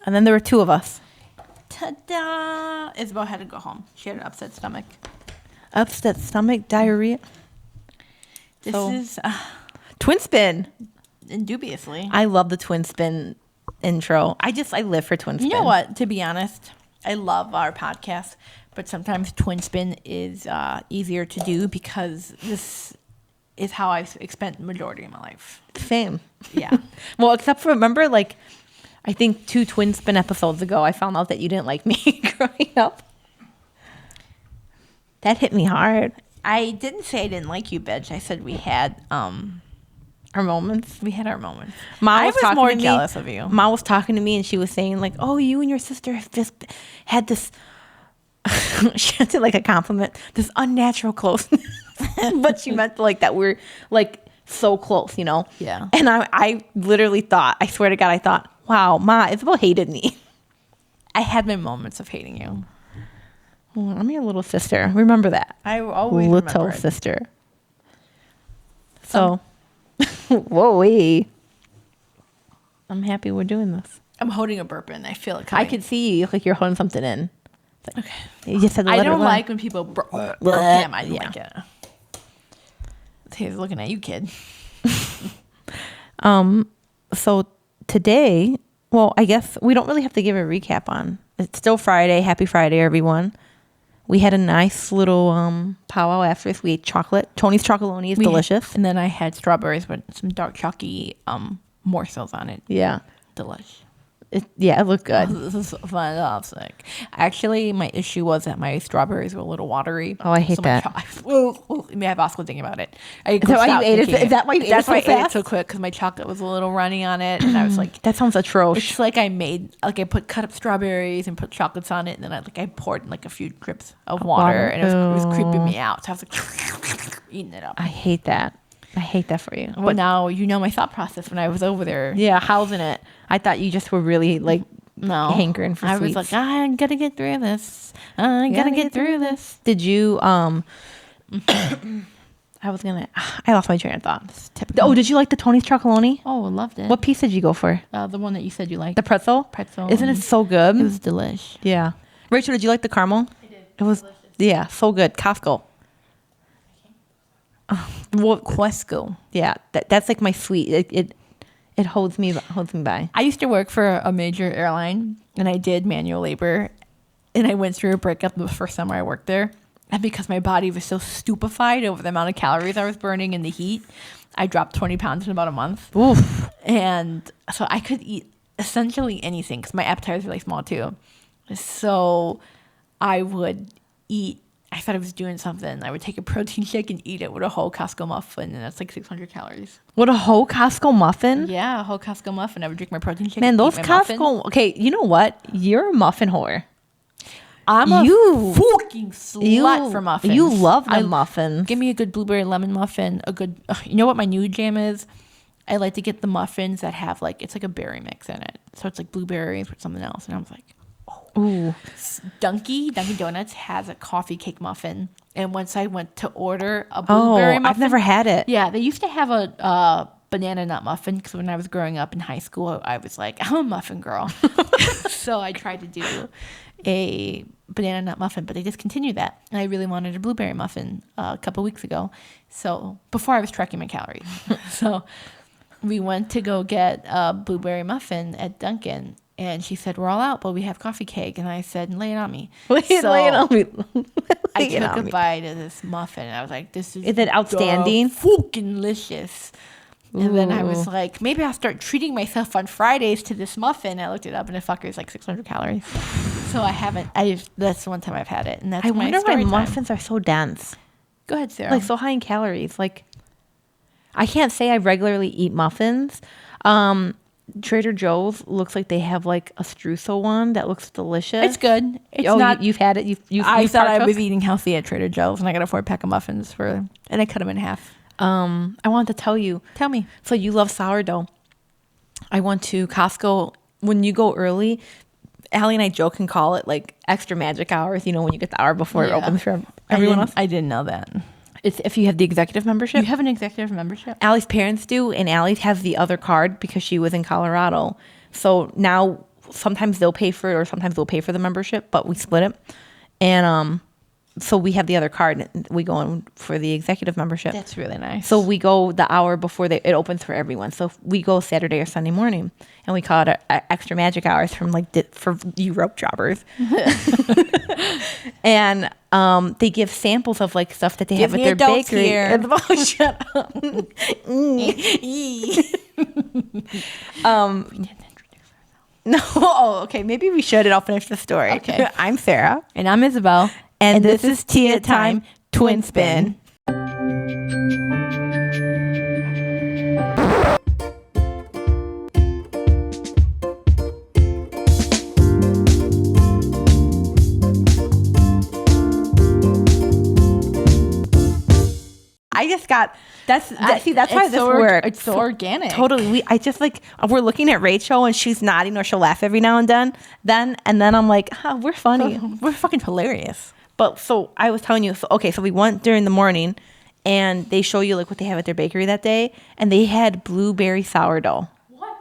And then there were 2 of us. Ta-da! Isabel had to go home. She had an upset stomach. Upset stomach, diarrhea. This is Twin spin. Indubiously. I love the twin spin intro. I live for twin spin. You know what? To be honest, I love our podcast, but sometimes twin spin is easier to do because this is how I've spent the majority of my life. Same. Yeah. Well, except for, remember, like, I think 2 twin spin episodes ago, I found out that you didn't like me growing up. That hit me hard. I didn't say I didn't like you, bitch. I said we had Our moments. we had our moments. Mom I was was talking more to me. jealous of you. Mom was talking to me, and she was saying, like, oh, you and your sister have just had this, she had to, like, a compliment, this unnatural closeness. But she meant, like, that we're, like, so close, you know? Yeah. And I literally thought, I swear to God, I thought, wow, Ma, Isabel hated me. I had my moments of hating you. Well, I'm your little sister. Remember that. I always Little remember it. sister. So, whoa, I'm happy we're doing this. I'm holding a burp in. I feel it I coming. could see you like you're holding something in. Okay. You just had to I let it don't run. like when people burp him. I don't Yeah. like it. He's looking at you, kid. So today, well, I guess we don't really have to give a recap on. It's still Friday. Happy Friday, everyone. We had a nice little powwow after this. We ate chocolate. Tony's chocolonely is delicious. And then I had strawberries with some dark chalky morsels on it. Yeah. Delish. It looked good. This is fantastic. Actually, my issue was that my strawberries were a little watery. Oh, I hate that. You may have Oscar thinking about it. Is that why you ate it? Is that why you ate it That's so why I ate it fast? so quick, because my chocolate was a little runny on it, and I was like, That sounds atrocious. it's like I put cut up strawberries and put chocolates on it, and then I poured like a few drips of water, and it was creeping me out. So I was like eating it up. I hate that. I hate that for you. Well, now you know my thought process when I was over there. Yeah, housing it. I thought you just were really like hankering for I sweets. was like, I'm gonna get through this. I'm gonna get through this. Did you I lost my train of thought. Oh, did you like the Tony's chocolonely? Oh, I loved it. What piece did you go for? The one that you said you liked. The pretzel? Isn't it so good? It was delish. Yeah. Rachel, did you like the caramel? I did. It was delicious. Yeah, so good. Costco. Well, Quesco. yeah, that's like my sweet. It holds me by. I used to work for a major airline, and I did manual labor, and I went through a breakup the first summer I worked there. And because my body was so stupefied over the amount of calories I was burning in the heat, I dropped 20 pounds in about a month. Oof. And so I could eat essentially anything because my appetite was really small too. So I would eat. I thought I was doing something. I would take a protein shake and eat it with a whole Costco muffin, and that's like 600 calories. What, a whole Costco muffin? Yeah, a whole Costco muffin. I would drink my protein shake. Man, and those eat my muffin. Costco. Okay, you know what? You're a muffin whore. I'm a You- fucking slut for muffins. You love the muffins. Give me a good blueberry lemon muffin. You know what my new jam is? I like to get the muffins that have it's like a berry mix in it. So it's like blueberries with something else. And I was like, Ooh. Dunkin' Donuts has a coffee cake muffin. And once I went to order a blueberry muffin. I've never had it. Yeah, they used to have a banana nut muffin because when I was growing up in high school, I was like, I'm a muffin girl. So I tried to do a banana nut muffin, but they discontinued that. And I really wanted a blueberry muffin a couple weeks ago. So before I was tracking my calories. So we went to go get a blueberry muffin at Dunkin'. And she said, we're all out, but we have coffee cake. And I said, lay it on me. Lay it on me. I took a bite of this muffin, and I was like, this is it outstanding? Fucking delicious. And then I was like, maybe I'll start treating myself on Fridays to this muffin. I looked it up, and the fucker is like 600 calories. So I haven't. That's the one time I've had it. And that's I my wonder why story time. muffins are so dense. Go ahead, Sarah. Like so high in calories. Like, I can't say I regularly eat muffins. Trader Joe's looks like they have like a streusel one that looks delicious. It's good. It's not. You've had it. I thought I partook? was eating healthy at Trader Joe's, and I got a 4-pack of muffins and I cut them in half. I wanted to tell you. Tell me. So you love sourdough. I went to Costco. When you go early, Allie and I joke and call it like extra magic hours. You know, when you get the hour before it opens for everyone else. I didn't know that. It's if you have the executive membership. You have an executive membership? Allie's parents do, and Allie has the other card because she was in Colorado. So now sometimes they'll pay for it or sometimes we'll pay for the membership, but we split it. And so we have the other card and we go in for the executive membership. That's really nice. So we go the hour before it opens for everyone. So we go Saturday or Sunday morning, and we call it extra magic hours from for you rope jobbers. And they give samples of like stuff that they have at their bakery. Here. Oh, shut up. No. Oh, okay. Maybe we should, and I'll finish the story. Okay. I'm Sarah. And I'm Isabel. And this is Tia Time Twin Spin. I just got that's why this works. It's so organic. Totally. We're looking at Rachel and she's nodding or she'll laugh every now and then and then I'm like, oh, we're funny. We're fucking hilarious. But so I was telling you, so we went during the morning and they show you like what they have at their bakery that day, and they had blueberry sourdough. What?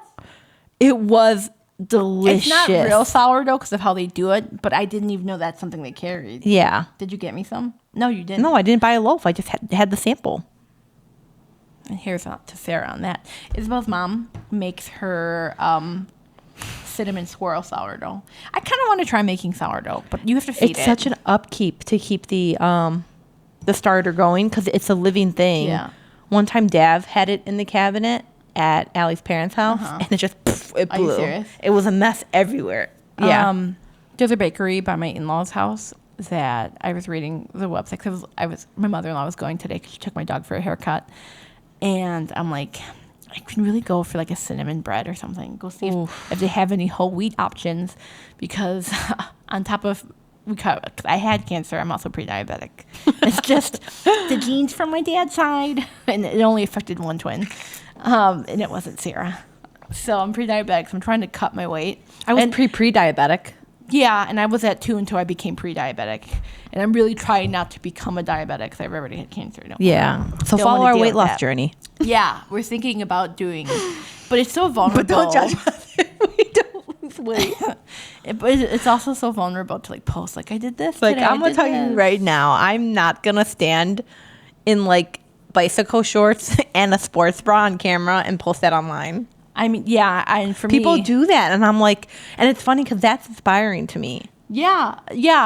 It was delicious. It's not real sourdough because of how they do it, but I didn't even know that's something they carried. Yeah. Did you get me some? No, you didn't. No, I didn't buy a loaf. I just had the sample. And here's to Sarah on that. Isabel's mom makes her cinnamon swirl sourdough. I kind of want to try making sourdough, but you have to feed it. It's such an upkeep to keep the starter going because it's a living thing. Yeah. One time, Dav had it in the cabinet at Allie's parents' house, and it just it blew. Are you serious? It was a mess everywhere. Yeah. There's a bakery by my in-laws' house that I was reading the website because my mother-in-law was going today because she took my dog for a haircut, and I'm like, I can really go for like a cinnamon bread or something. Go see if they have any whole wheat options, because on top of I had cancer, I'm also pre-diabetic. It's just the genes from my dad's side, and it only affected one twin, and it wasn't Sarah. So I'm pre-diabetic, so I'm trying to cut my weight. I was pre-diabetic. Yeah, and I was at 2 until I became pre-diabetic. And I'm really trying not to become a diabetic because I've already had cancer. Yeah. So follow our weight loss journey. Yeah, we're thinking about doing, but it's so vulnerable. But don't judge us if we don't lose weight. But it's also so vulnerable to like post like I did this. Like today, I'm gonna tell you right now, I'm not gonna stand in like bicycle shorts and a sports bra on camera and post that online. I mean, yeah, and for people me, do that, and I'm like, and it's funny because that's inspiring to me. Yeah.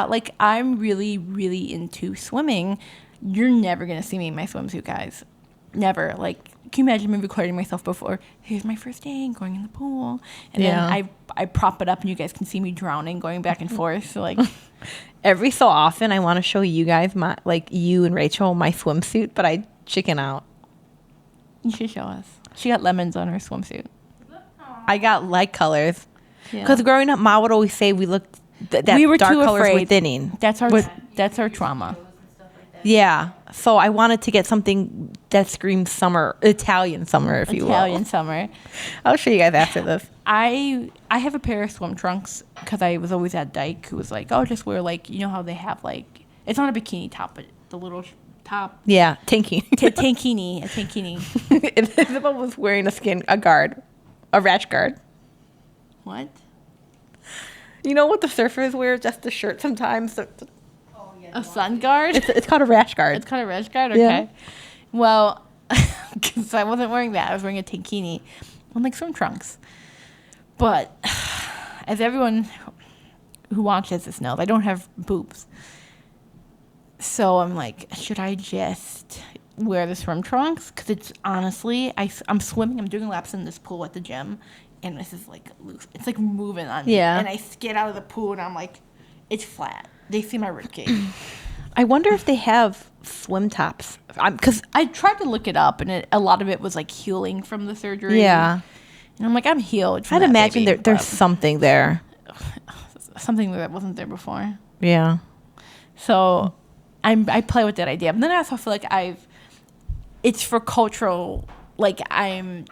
Like I'm really, really into swimming. You're never gonna see me in my swimsuit, guys. Never. Like, can you imagine me recording myself before? Here's my first day going in the pool, and then I prop it up, and you guys can see me drowning, going back and forth. So like, every so often, I want to show you guys you and Rachel my swimsuit, but I chicken out. You should show us. She got lemons on her swimsuit. I got light colors. Because growing up, Ma would always say we looked we were dark too colors afraid. were thinning. That's our trauma. Yeah. So I wanted to get something that screams summer, Italian summer, if you will. Italian summer. I'll show you guys after this. I have a pair of swim trunks because I was always at Dyke, who was like, oh, just wear like, you know how they have like, it's not a bikini top, but the little top. Yeah, tankini. Tankini, a tankini. Isabel was wearing a rash guard. What? You know what the surfers wear? Just a shirt sometimes. A sun guard? It's called a rash guard. It's called a rash guard? Okay. Yeah. Well, because I wasn't wearing that. I was wearing a tankini and like swim trunks. But as everyone who watches this knows, I don't have boobs. So I'm like, should I just wear the swim trunks? Because it's honestly, I'm swimming. I'm doing laps in this pool at the gym. And this is like loose. It's like moving on me. Yeah. And I get out of the pool and I'm like, it's flat. They see my ribcage. I wonder if they have swim tops. Because I tried to look it up, and a lot of it was like healing from the surgery. Yeah. And I'm like, I'm healed. I'd imagine there's something there. Something that wasn't there before. Yeah. So I play with that idea. But then I also feel like it's for cultural, like I'm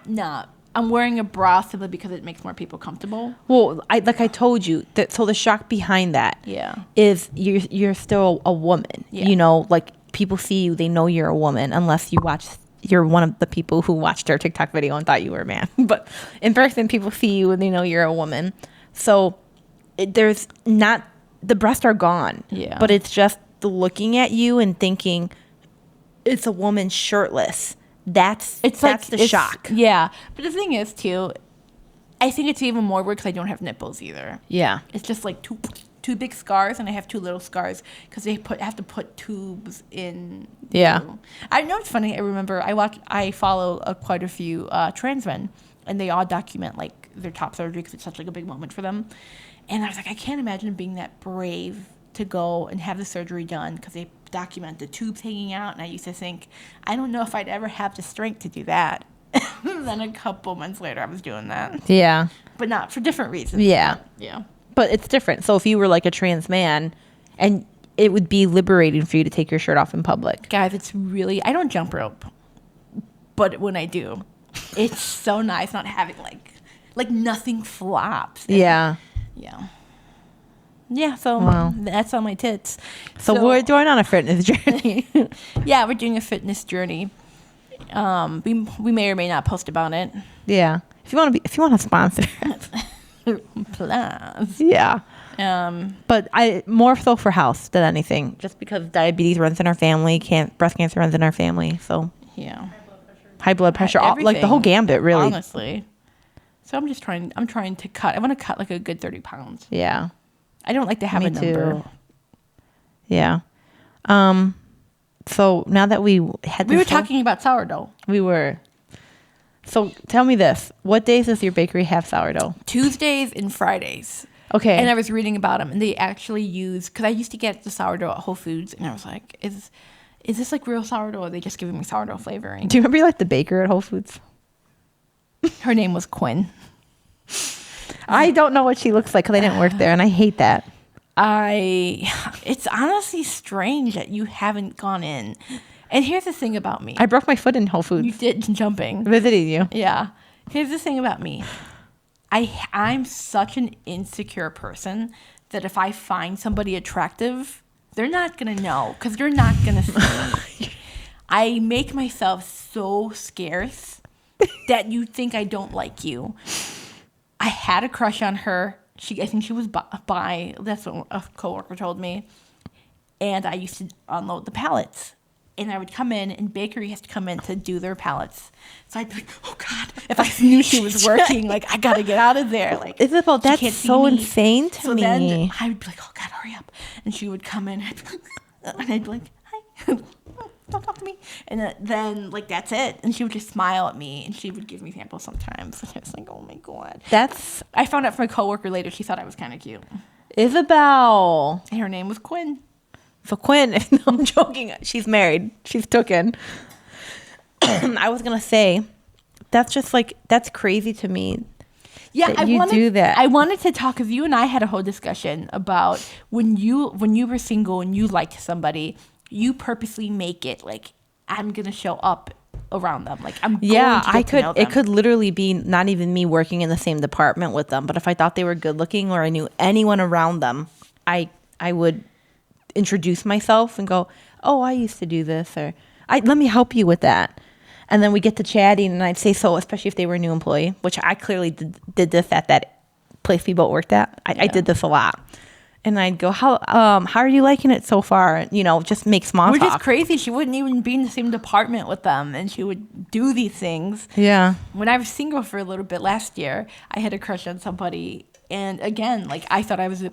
wearing a bra simply because it makes more people comfortable. Well, I told you that. So the shock behind that, is you're still a woman. Yeah. You know, like people see you, they know you're a woman, unless you're one of the people who watched our TikTok video and thought you were a man. But in person, people see you and they know you're a woman. So there's not, the breasts are gone. Yeah. But it's just the looking at you and thinking it's a woman shirtless. That's the shock. Yeah. But the thing is, too, I think it's even more weird because I don't have nipples either. Yeah. It's just like two big scars, and I have two little scars because they have to put tubes in. Yeah. I know it's funny. I remember I follow quite a few trans men, and they all document like their top surgery because it's such like a big moment for them. And I was like, I can't imagine being that brave to go and have the surgery done because they document the tubes hanging out. And I used to think, I don't know if I'd ever have the strength to do that. Then a couple months later, I was doing that. Yeah. But not for different reasons. Yeah. Yeah. But it's different. So if you were like a trans man, and it would be liberating for you to take your shirt off in public. Guys, it's really, I don't jump rope, but when I do, it's so nice not having like nothing flops. Yeah. Yeah. Yeah, so Wow. that's on my tits. So we're going on a fitness journey. Yeah, we're doing a fitness journey. We may or may not post about it. Yeah. If you want to sponsor. Plus. Yeah. But I more so for health than anything, just because diabetes runs in our family, breast cancer runs in our family. So yeah, high blood pressure, like the whole gambit, really. Honestly. So I'm trying to cut. I want to cut like a good 30 pounds. Yeah. I don't like to have a number. Too. Yeah. So now that we were talking about sourdough. We were. So tell me this: what days does your bakery have sourdough? Tuesdays and Fridays. Okay. And I was reading about them, and they actually use, because I used to get the sourdough at Whole Foods, and I was like, is this like real sourdough, or are they just giving me sourdough flavoring? Do you remember like the baker at Whole Foods? Her name was Quinn. I don't know what she looks like because I didn't work there, and I hate that. It's honestly strange that you haven't gone in. And here's the thing about me. I broke my foot in Whole Foods. You did jumping. Visiting you. Yeah. Here's the thing about me. I'm such an insecure person that if I find somebody attractive, they're not going to know because they're not going to see me. I make myself so scarce that you think I don't like you. I had a crush on her. I think she was bi. That's what a coworker told me. And I used to unload the pallets. And I would come in, and bakery has to come in to do their pallets. So I'd be like, oh, God. If I knew she was working, like, I got to get out of there. Like, Isabel, that's so insane to me. So then I would be like, oh, God, hurry up. And she would come in, and I'd be like, hi. Don't talk to me. And then, like, that's it. And she would just smile at me, and she would give me samples sometimes. And I was like, oh, my God. I found out from a coworker later, she thought I was kind of cute. Isabel. And her name was Quinn. So Quinn, no, I'm joking. She's married. She's taken. I was going to say, that's crazy to me. Yeah, do that. I wanted to talk, because you and I had a whole discussion about when you were single and you liked somebody, you purposely make it like, I'm going to show up around them. Like, I'm going to get to know them. It could literally be not even me working in the same department with them, but if I thought they were good looking or I knew anyone around them, I would introduce myself and go, oh, I used to do this, or let me help you with that. And then we get to chatting, and I'd say so, especially if they were a new employee, which I clearly did this at that place we both worked at. I did this a lot. And I'd go, how are you liking it so far? You know, just make small talk. Which is crazy. She wouldn't even be in the same department with them, and she would do these things. Yeah. When I was single for a little bit last year, I had a crush on somebody, and again, like, I thought I was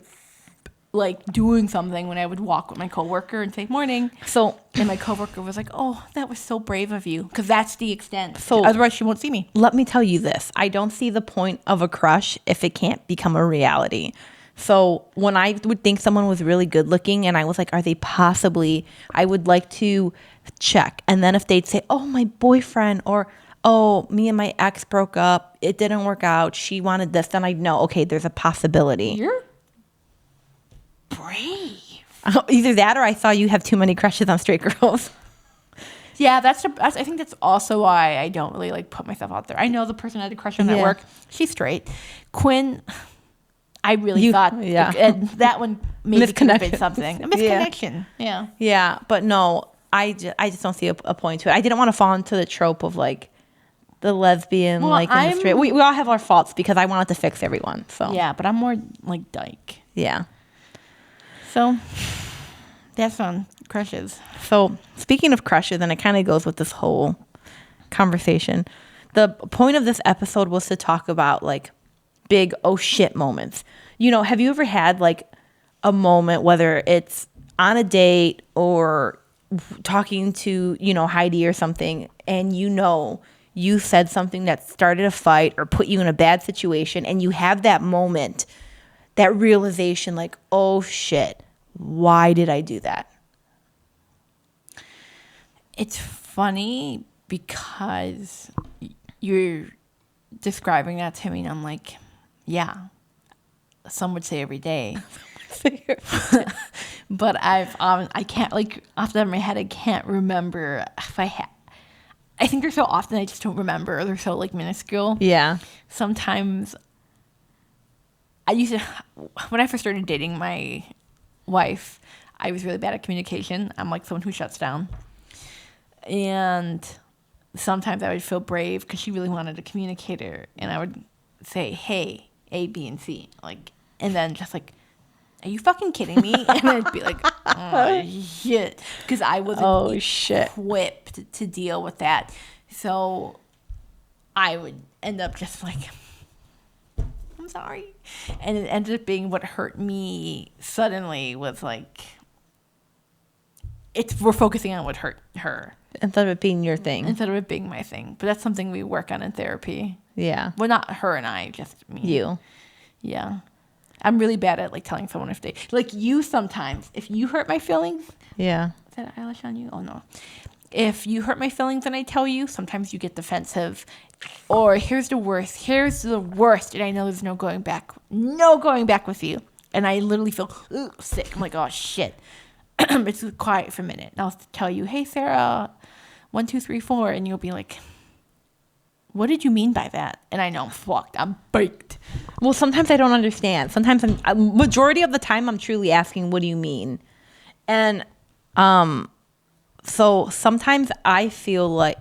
like doing something when I would walk with my coworker and say morning. And my coworker was like, "Oh, that was so brave of you," because that's the extent. So otherwise, she won't see me. Let me tell you this: I don't see the point of a crush if it can't become a reality. So when I would think someone was really good looking, and I was like, "Are they possibly?" I would like to check, and then if they'd say, "Oh, my boyfriend," or "Oh, me and my ex broke up. It didn't work out. She wanted this," then I'd know, okay, there's a possibility. You're brave. Either that or I saw you have too many crushes on straight girls. Yeah, I think that's also why I don't really like put myself out there. I know the person I had a crush on at work. She's straight. Quinn, I really thought that one maybe could have been something. A misconnection. Yeah. Yeah, but no, I just don't see a point to it. I didn't want to fall into the trope of like the lesbian, Well, and the straight. We all have our faults because I wanted to fix everyone. So Yeah, but I'm more like dyke. yeah. So that's on crushes. So speaking of crushes, and it kind of goes with this whole conversation. The point of this episode was to talk about like big oh shit moments. You know, have you ever had like a moment, whether it's on a date or talking to, Heidi or something, and you said something that started a fight or put you in a bad situation, and you have that moment, that realization like, oh shit, why did I do that? It's funny because you're describing that to me, and I'm like, yeah, some would say every day. But I can't, like, off the top of my head, I can't remember if I think they're so often I just don't remember. They're so, like, minuscule. Yeah. Sometimes when I first started dating my wife, I was really bad at communication. I'm like someone who shuts down. And sometimes I would feel brave because she really wanted a communicator. And I would say, hey, A, B, and C. Like, and then just like, are you fucking kidding me? And I'd be like, oh, shit. Because I wasn't equipped to deal with that. So I would end up just like, I'm sorry. And it ended up being what hurt me suddenly was like, we're focusing on what hurt her. Instead of it being your thing. Instead of it being my thing. But that's something we work on in therapy. Yeah. Well, not her and I, just me. You. Yeah. I'm really bad at like telling someone if they, like you sometimes, if you hurt my feelings. Yeah. Is that eyelash on you? Oh no. If you hurt my feelings and I tell you, sometimes you get defensive. Or here's the worst. And I know there's no going back with you. And I literally feel sick. I'm like, oh shit. It's quiet for a minute. And I'll tell you, hey Sarah, 1, 2, 3, 4. And you'll be like, what did you mean by that? And I know I'm fucked. I'm baked. Well, sometimes I don't understand. Sometimes majority of the time I'm truly asking, what do you mean? And so sometimes I feel like,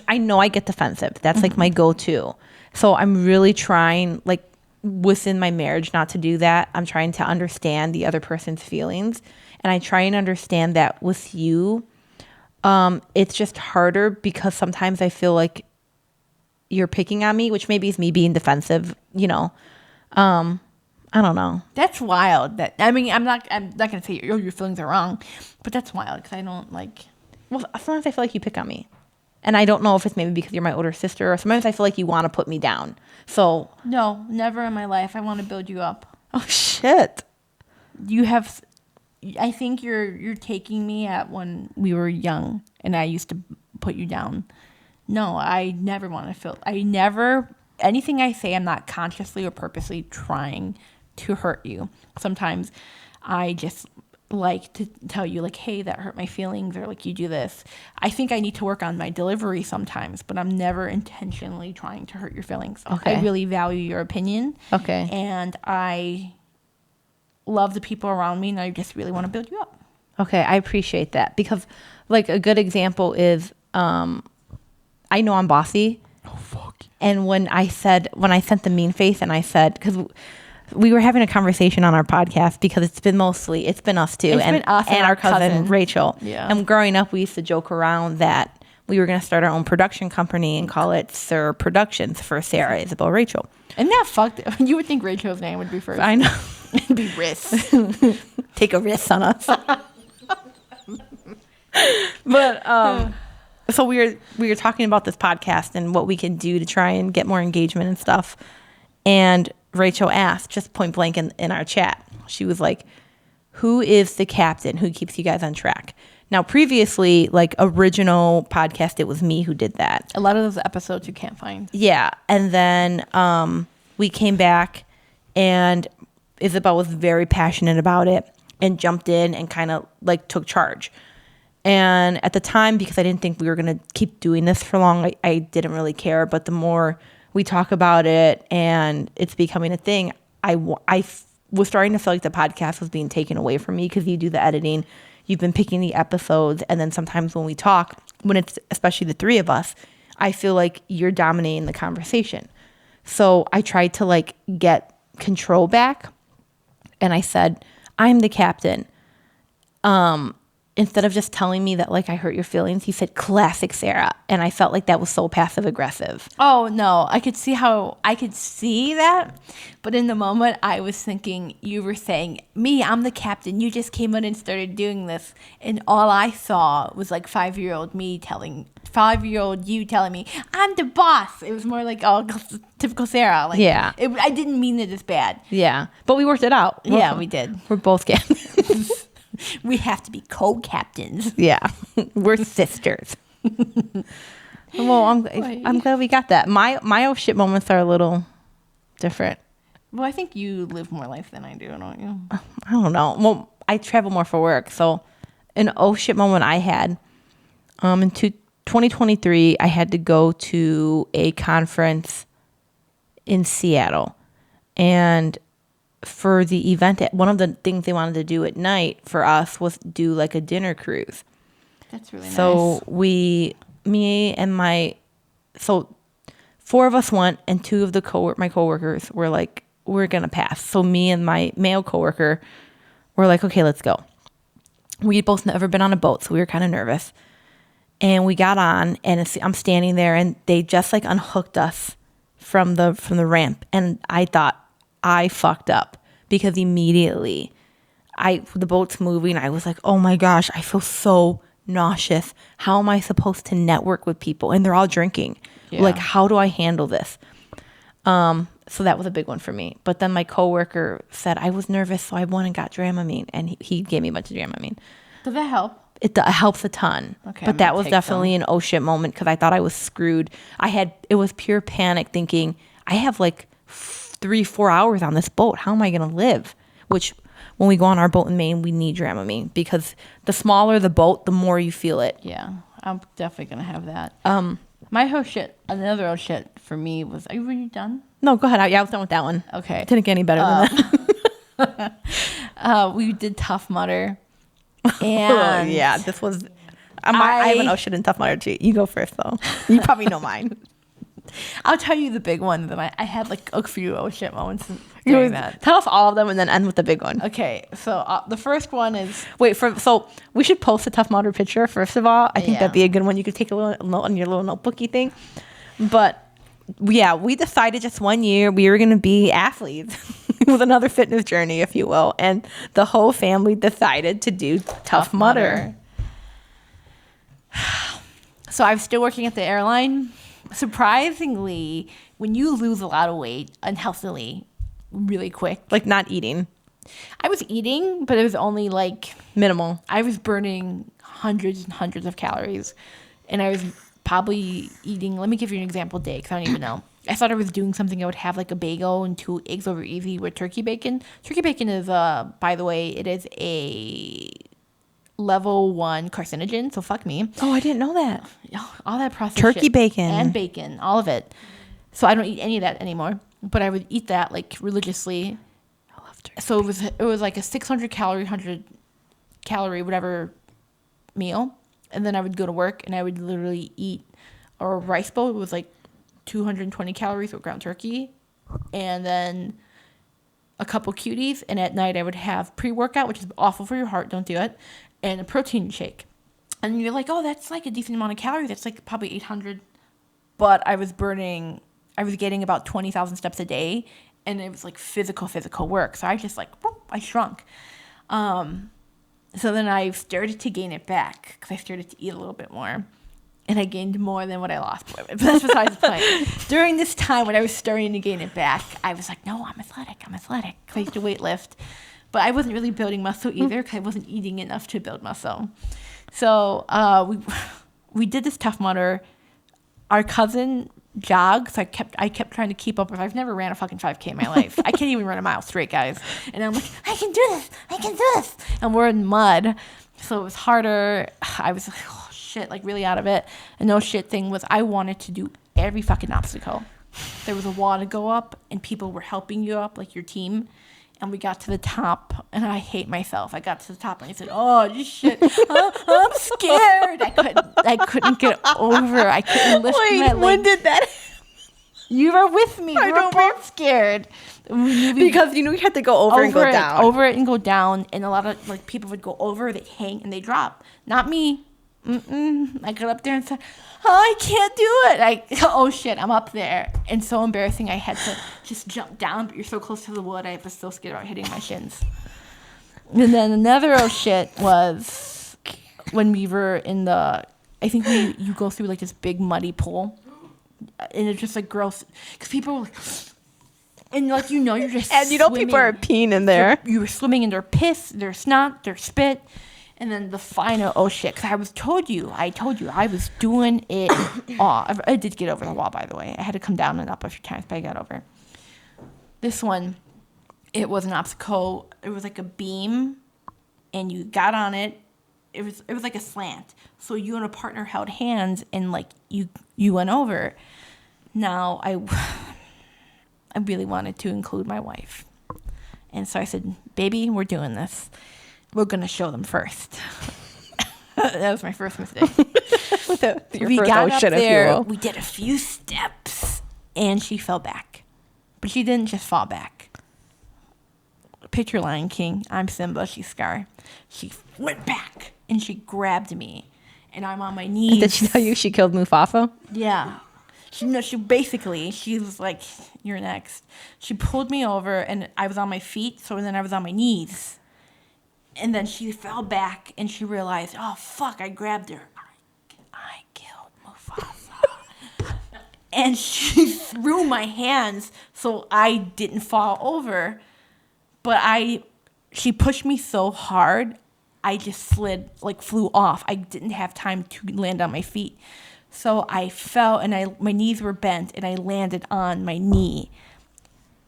I know I get defensive. That's like my go-to. So I'm really trying, like within my marriage, not to do that. I'm trying to understand the other person's feelings. And I try and understand that with you. It's just harder because sometimes I feel like you're picking on me, which maybe is me being defensive, I don't know. That's wild. I'm not gonna say your feelings are wrong, but that's wild because I don't like. Well, sometimes I feel like you pick on me, and I don't know if it's maybe because you're my older sister, or sometimes I feel like you want to put me down. So no, never in my life. I want to build you up. Oh shit! I think you're taking me at when we were young, and I used to put you down. No, I never want to feel. Anything I say, I'm not consciously or purposely trying to hurt you. Sometimes I just like to tell you, like, hey, that hurt my feelings, or like, you do this. I think I need to work on my delivery sometimes, but I'm never intentionally trying to hurt your feelings. Okay. I really value your opinion. Okay. And I love the people around me, and I just really want to build you up. Okay, I appreciate that because, like, a good example is, I know I'm bossy. Oh fuck. And when I sent the mean face, and I said, because we were having a conversation on our podcast, because it's been us too, and our cousin Rachel. Yeah. And growing up, we used to joke around that we were going to start our own production company and call it Sir Productions for Sarah Isabel Rachel. Isn't that fucked? You would think Rachel's name would be first. I know. It'd be risk. Take a risk on us. But so we were talking about this podcast and what we can do to try and get more engagement and stuff. And Rachel asked, just point blank in our chat, she was like, who is the captain who keeps you guys on track? Now, previously, like original podcast, it was me who did that. A lot of those episodes you can't find. Yeah. And then we came back, and Isabel was very passionate about it and jumped in and kind of like took charge. And at the time, because I didn't think we were going to keep doing this for long, I didn't really care. But the more we talk about it and it's becoming a thing, I was starting to feel like the podcast was being taken away from me, because you do the editing, you've been picking the episodes, and then sometimes when we talk, when it's especially the three of us, I feel like you're dominating the conversation. So I tried to like get control back, and I said, I'm the captain. Instead of just telling me that like I hurt your feelings, he said, classic Sarah. And I felt like that was so passive aggressive. Oh no, I could see that, but in the moment I was thinking you were saying, me, I'm the captain, you just came in and started doing this, and all I saw was like 5-year-old you telling me I'm the boss. It was more like, oh, typical Sarah. Like, yeah, I didn't mean it as bad. Yeah, but we worked it out. We did. We're both captains. We have to be co-captains. Yeah, we're sisters. Well, I'm glad we got that. My oh shit moments are a little different. Well, I think you live more life than I do, don't you? I don't know. Well, I travel more for work, so an oh shit moment I had in 2023, I had to go to a conference in Seattle, and for the event, one of the things they wanted to do at night for us was do like a dinner cruise. That's really nice. So so 4 of us went, and 2 of my coworkers were like, we're going to pass. So me and my male coworker were like, okay, let's go. We had both never been on a boat, so we were kind of nervous. And we got on, and I'm standing there, and they just like unhooked us from the ramp. And I thought, I fucked up, because immediately the boat's moving. I was like, oh my gosh, I feel so nauseous. How am I supposed to network with people? And they're all drinking. Yeah. Like, how do I handle this? So that was a big one for me. But then my coworker said I was nervous, so I went and got Dramamine, and he gave me a bunch of Dramamine. Does that help? It helps a ton. Okay, but that was definitely an oh shit moment, because I thought I was screwed. It was pure panic, thinking I have like 3-4 hours on this boat. How am I going to live? Which, when we go on our boat in Maine, we need Dramamine, because the smaller the boat, the more you feel it. Yeah, I'm definitely going to have that. Another oh shit for me was, are you done? No, go ahead. Yeah, I was done with that one. Okay. Didn't get any better than that. We did Tough Mudder. And yeah, this was... I have an oh shit and Tough Mudder too. You go first, though. You probably know mine. I'll tell you the big one. That I had like a few oh shit moments doing that. Tell us all of them and then end with the big one. Okay, so the first one is... So we should post a Tough Mudder picture, first of all. I think that'd be a good one. You could take a little note on your little notebooky thing. But yeah, we decided just one year we were going to be athletes. It was another fitness journey, if you will. And the whole family decided to do Tough Mudder. So I was still working at the airline. Surprisingly, when you lose a lot of weight unhealthily really quick, like not eating, I was eating, but it was only like minimal. I was burning hundreds and hundreds of calories, and I was probably eating, let me give you an example a day, because I don't even know. I thought I was doing something. I would have like a bagel and 2 eggs over easy with turkey bacon. Turkey bacon is by the way, it is a level 1 carcinogen, so fuck me. Oh, I didn't know that. All that processed turkey shit. Bacon and bacon, all of it. So I don't eat any of that anymore, but I would eat that like religiously. I love turkey. So it was like a 600 calorie, 100 calorie whatever meal, and then I would go to work and I would literally eat a rice bowl. It was like 220 calories with ground turkey, and then a couple cuties, and at night I would have pre-workout, which is awful for your heart, don't do it, and a protein shake. And you're like, oh, that's like a decent amount of calories. That's like probably 800. But I was getting about 20,000 steps a day, and it was like physical work. So I just like, I shrunk. So then I started to gain it back, because I started to eat a little bit more. And I gained more than what I lost. But that's besides the point. During this time when I was starting to gain it back, I was like, no, I'm athletic. Because I used to weight lift. But I wasn't really building muscle either, because I wasn't eating enough to build muscle. So we did this Tough Mudder. Our cousin jogged, so I kept trying to keep up with her. I've never ran a fucking 5K in my life. I can't even run a mile straight, guys. And I'm like, I can do this. And we're in mud, so it was harder. I was like, oh, shit, like really out of it. And no shit thing was, I wanted to do every fucking obstacle. There was a wall to go up, and people were helping you up, like your team. And we got to the top, and I hate myself. I got to the top, and I said, "Oh shit, I'm scared." I couldn't get over. I couldn't lift my leg. When did that? You were with me. We were both scared. Because you had to go over and go down. Over it and go down, and a lot of like people would go over, they'd hang, and they drop. Not me. I got up there and said, "Oh, I can't do it." Oh shit, I'm up there, and so embarrassing. I had to just jump down, but you're so close to the wood. I was so scared about hitting my shins. And then another oh shit was when we were in the. I think you go through like this big muddy pool, and it's just like gross because people were like, and like you're just and people are peeing in there. You were swimming in their piss, their snot, their spit. And then the final, oh shit, because I told you, I was doing it all. I did get over the wall, by the way. I had to come down and up a few times, but I got over. This one, it was an obstacle. It was like a beam, and you got on it. It was like a slant. So you and a partner held hands, and like you went over. Now, I really wanted to include my wife. And so I said, "Baby, we're doing this. We're going to show them first." That was my first mistake. We got up there, we did a few steps, and she fell back. But she didn't just fall back. Picture Lion King. I'm Simba, she's Scar. She went back, and she grabbed me, and I'm on my knees. Did she tell you she killed Mufasa? Yeah. She was like, "You're next." She pulled me over, and I was on my feet, so then I was on my knees. And then she fell back, and she realized, oh, fuck, I grabbed her. I killed Mufasa. And she threw my hands so I didn't fall over. But she pushed me so hard, I just flew off. I didn't have time to land on my feet. So I fell, and my knees were bent, and I landed on my knee.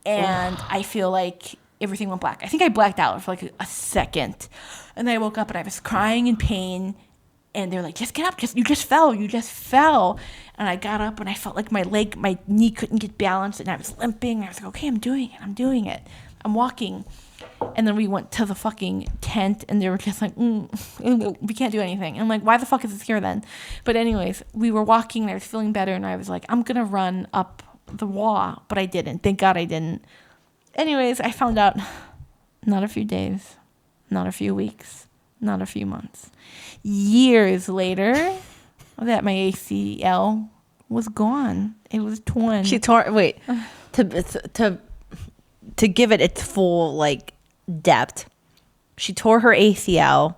And I feel like everything went black. I think I blacked out for like a second. And then I woke up and I was crying in pain. And they're like, "Just get up. You just fell. And I got up and I felt like my knee couldn't get balanced. And I was limping. And I was like, "Okay, I'm doing it. I'm walking." And then we went to the fucking tent, and they were just like, "We can't do anything." And I'm like, "Why the fuck is this here then?" But anyways, we were walking and I was feeling better. And I was like, "I'm going to run up the wall." But I didn't. Thank God I didn't. Anyways, I found out not a few days, not a few weeks, not a few months, years later, that my ACL was gone. It was torn. She tore. Wait, to give it its full like depth, she tore her ACL,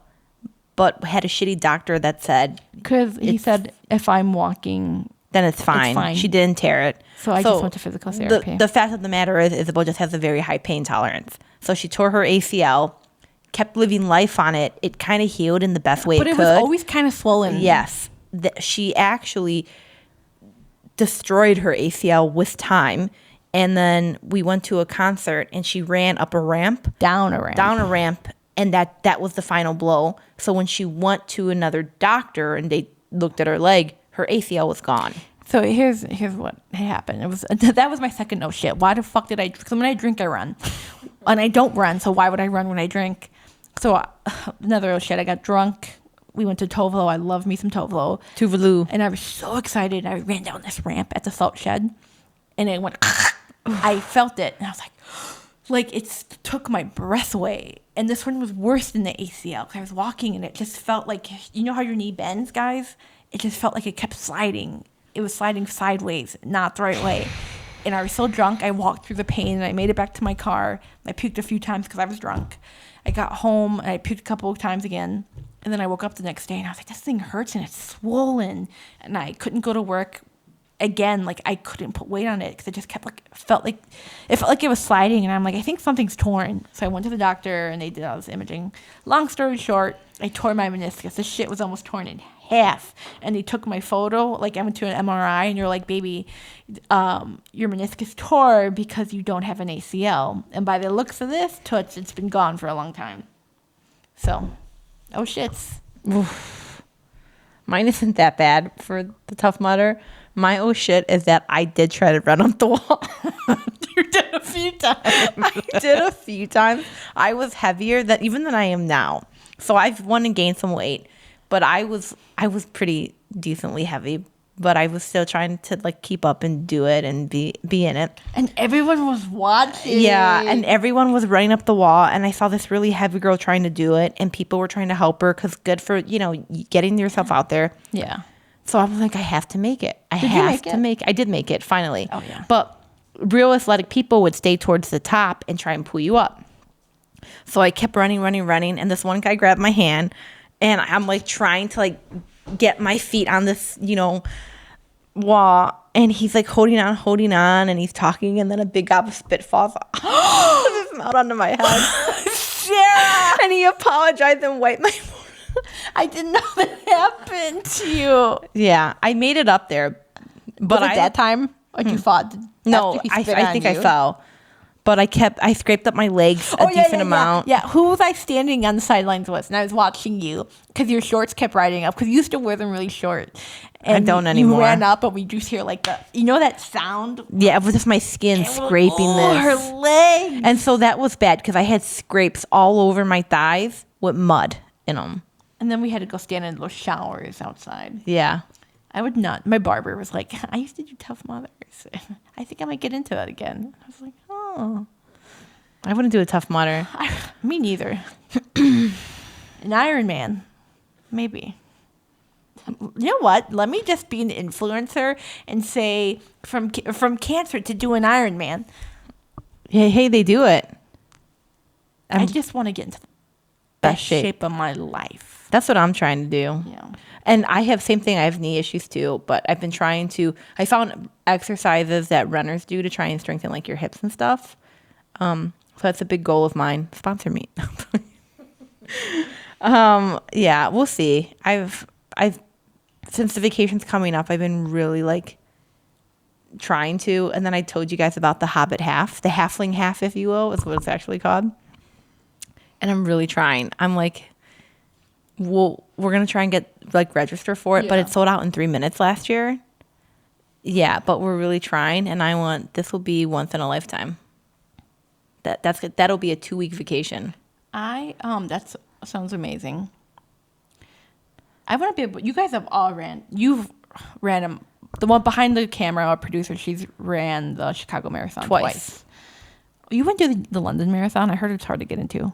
but had a shitty doctor that said, because he said if I'm walking, then it's fine. She didn't tear it. So I just went to physical therapy. The fact of the matter is Isabel just has a very high pain tolerance. So she tore her ACL, kept living life on it. It kind of healed in the best way it could. But it was always kind of swollen. Yes. She actually destroyed her ACL with time. And then we went to a concert, and she ran up a ramp. Down a ramp. And that was the final blow. So when she went to another doctor and they looked at her leg, her ACL was gone. So here's what happened. That was my second no shit. Why the fuck did I? Because when I drink, I run, and I don't run. So why would I run when I drink? So another oh shit. I got drunk. We went to Tovolo. I love me some Tovolo. Tuvalu. And I was so excited. I ran down this ramp at the salt shed, and it went. I felt it, and I was like it took my breath away. And this one was worse than the ACL. Because I was walking, and it just felt like, you know how your knee bends, guys? It just felt like it kept sliding. It was sliding sideways, not the right way. And I was so drunk, I walked through the pain, and I made it back to my car. I puked a few times because I was drunk. I got home, and I puked a couple of times again. And then I woke up the next day, and I was like, this thing hurts, and it's swollen. And I couldn't go to work again. Like, I couldn't put weight on it because it just kept, felt like it was sliding. And I'm like, I think something's torn. So I went to the doctor, and they did all this imaging. Long story short, I tore my meniscus. This shit was almost torn in half. And they took my photo. Like, I went to an MRI, and you're like, "Baby, your meniscus tore because you don't have an ACL." And by the looks of this, toots, it's been gone for a long time. So, oh shits. Oof. Mine isn't that bad for the Tough Mudder. My oh shit is that I did try to run up the wall. You did a few times. I did a few times. I was heavier than I am now. So I've won and gained some weight, but I was pretty decently heavy, but I was still trying to like keep up and do it and be in it. And everyone was watching. Yeah, and everyone was running up the wall, and I saw this really heavy girl trying to do it, and people were trying to help her because good for, getting yourself out there. Yeah. So I was like, I have to make it. I did make it finally. Oh, yeah. But real athletic people would stay towards the top and try and pull you up. So I kept running, and this one guy grabbed my hand, and I'm like trying to like get my feet on this, wall, and he's like holding on, and he's talking, and then a big gob of spit falls off of his mouth onto my head. Sarah! And he apologized and wiped my I didn't know that happened to you. Yeah, I made it up there. But Was it that time? Like you fought? No, I think I fell. But I scraped up my legs a decent amount. Yeah, who was I standing on the sidelines with? And I was watching you because your shorts kept riding up because you used to wear them really short. And I don't anymore. You ran up and we just hear like that sound? Yeah, it was just my skin scraping her this. legs. And so that was bad because I had scrapes all over my thighs with mud in them. And then we had to go stand in those showers outside. Yeah. I would not. My barber was like, I used to do Tough Mothers. I think I might get into that again. I was like, oh. I wouldn't do a Tough Mudder. Me neither. An Iron Man. Maybe. You know what? Let me just be an influencer and say from cancer to do an Iron Man. Hey, they do it. I just want to get into the best shape of my life. That's what I'm trying to do. Yeah. And I have same thing. I have knee issues too, but I've been trying to. I found exercises that runners do to try and strengthen like your hips and stuff. So that's a big goal of mine. Sponsor me. Yeah, we'll see. I've since the vacation's coming up, I've been really like trying to. And then I told you guys about the Hobbit half, the halfling half, if you will, is what it's actually called. And I'm really trying. I'm like, well, we're going to try and get like register for it, but it sold out in 3 minutes last year. Yeah, but we're really trying, and this will be once in a lifetime. That'll be a 2-week vacation. That sounds amazing. I want to be able, you guys have all you've ran them. The one behind the camera, our producer, she's ran the Chicago Marathon twice. You went to the London Marathon? I heard it's hard to get into.